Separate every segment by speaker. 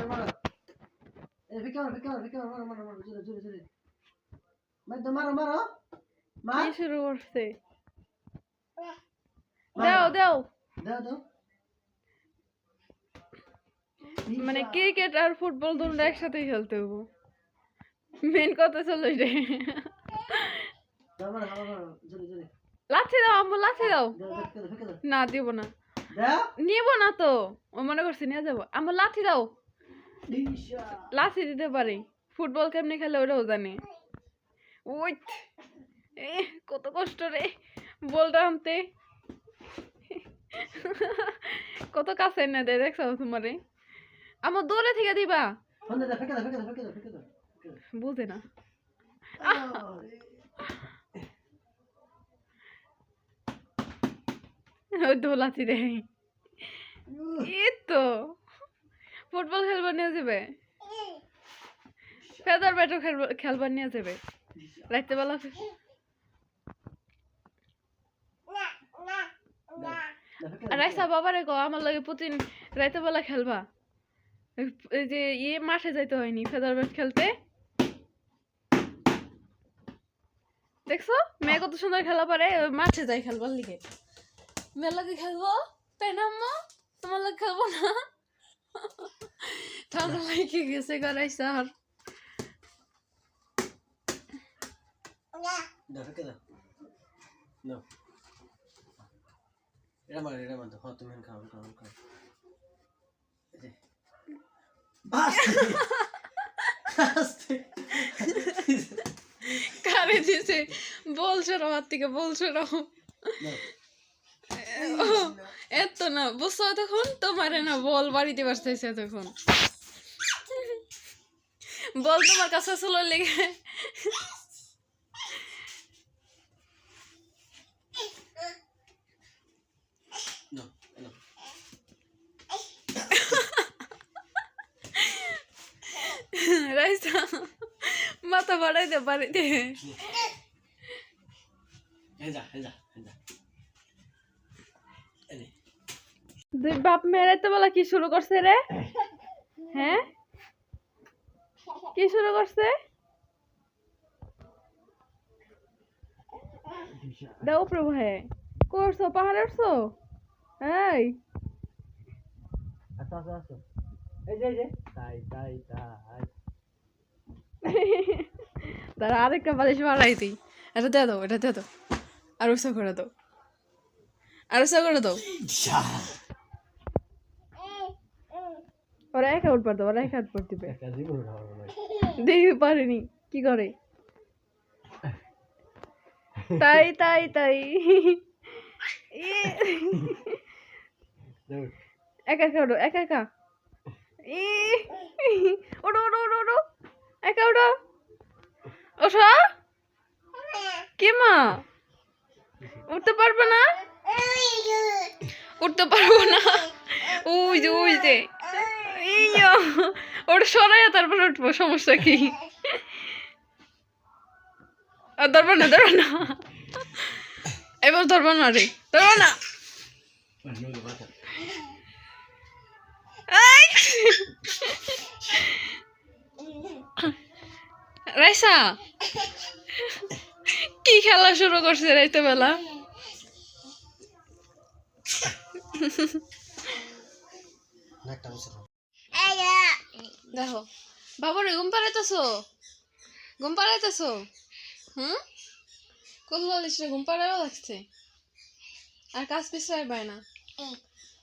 Speaker 1: মারো এ ভিকা মারো মারো জোরে মারো মারো মার
Speaker 2: কি শুরু করছে দাও দাও
Speaker 1: দাও
Speaker 2: মানে ক্রিকেট আর ফুটবল দুটো একসাথে খেলতে হবে মেন কথা চলো রে
Speaker 1: দাও মারো জোরে
Speaker 2: লাথি দাও আম্মু লাথি দাও
Speaker 1: দাও
Speaker 2: না দিব না
Speaker 1: দাও
Speaker 2: নিব না তো ও মনে করছে নিয়ে যাবো আম্মু লাথি দাও
Speaker 1: দিশা
Speaker 2: লাথি দিতে পারি ফুটবল কেমনে খেলে ওটাও জানে ওই কত কষ্ট রে বলটা আনতে কত কাছে না দেয় দেখছো তোমারে আমার দৌড়ে থেকে দিবা
Speaker 1: ফোন দে ফেকে দাও
Speaker 2: বুঝে না ওই তো লাথি দেয় এই তো ফুটবল খেলবার নিয়ে যাবে ফেদার ব্যাটও খেলবার নিয়ে যাবে রাইতে বেলা রাইসা বাবারে গো আমার লাগে প্রতিদিন রাইতে বেলা খেলবা এই যে মাঠে যাইতে হয়নি ফেদার ব্যাট খেলতে দেখছো মেয়ে কত সুন্দর খেলা পারে মাঠে যাই খেলবার লিগে মেয়ের লাগে খেলবো তাই না আম্মা তোমার লাগে খেলবো না ঠান্ডা লাগে গেছে রাইসা আর
Speaker 1: ফেকে দাও নাও এটা মার হ্যাঁ তুমি খাও
Speaker 2: কারে দিছে বলছো হাত থেকে বলছো এত না বুঝছো তখন তোমারে না বল বাড়িতে বাসতেছে তখন বল তোমার কাছে চলো লেগে রাইসা মাথা বাড়াইতে বাড়িতে বাপ মেয়েরাইতে বলা কি শুরু করছে রে হ্যাঁ কি শুরু করছে দাও প্রভু হ্যাঁ করছো পাহাড়ে উঠছো এই
Speaker 1: আসো এই যে তাই
Speaker 2: তারা আরেকটা বালিশ বাড়াই দিই এটা দিয়ে দাও আর উৎসাহ করে দাও ওরা একা উঠবার দাও ওরা একা উঠবার দিবে দেখি পারেনি কি করে তাই একা ওঠো একা ওঠো একা ওঠো ওঠো কি মা উঠতে পারবো না ওই যে ওটা সরাই তারপর উঠবো সমস্যা কি ধরবো না এবার ধরবো না রে ধরবো না রাইসা কি খেলা শুরু করছে রাইতে বেলা দেখো বাবারে ঘুম পাড়াইতেছো কল্লালিস রে ঘুম পাড়াইও লাগছে আর কাজ পিছাই পায় না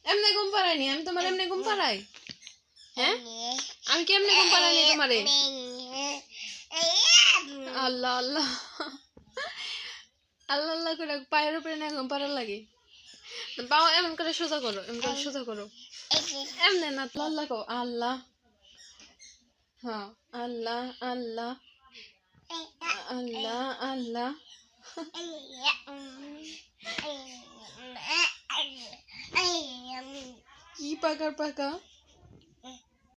Speaker 2: এমনি ঘুম পাড়াইনি আমি তোমার এমনি ঘুম পাড়াই হ্যাঁ আমি কি এমনি ঘুম পাড়াইনি তোমারে আল্লাহ করে পায়ের উপরে না ঘুম পাড়ার লাগে পাও এমন করে সোজা করো এমনি না আল্লাহ কো আল্লাহ হ্যাঁ আল্লাহ কি পাকা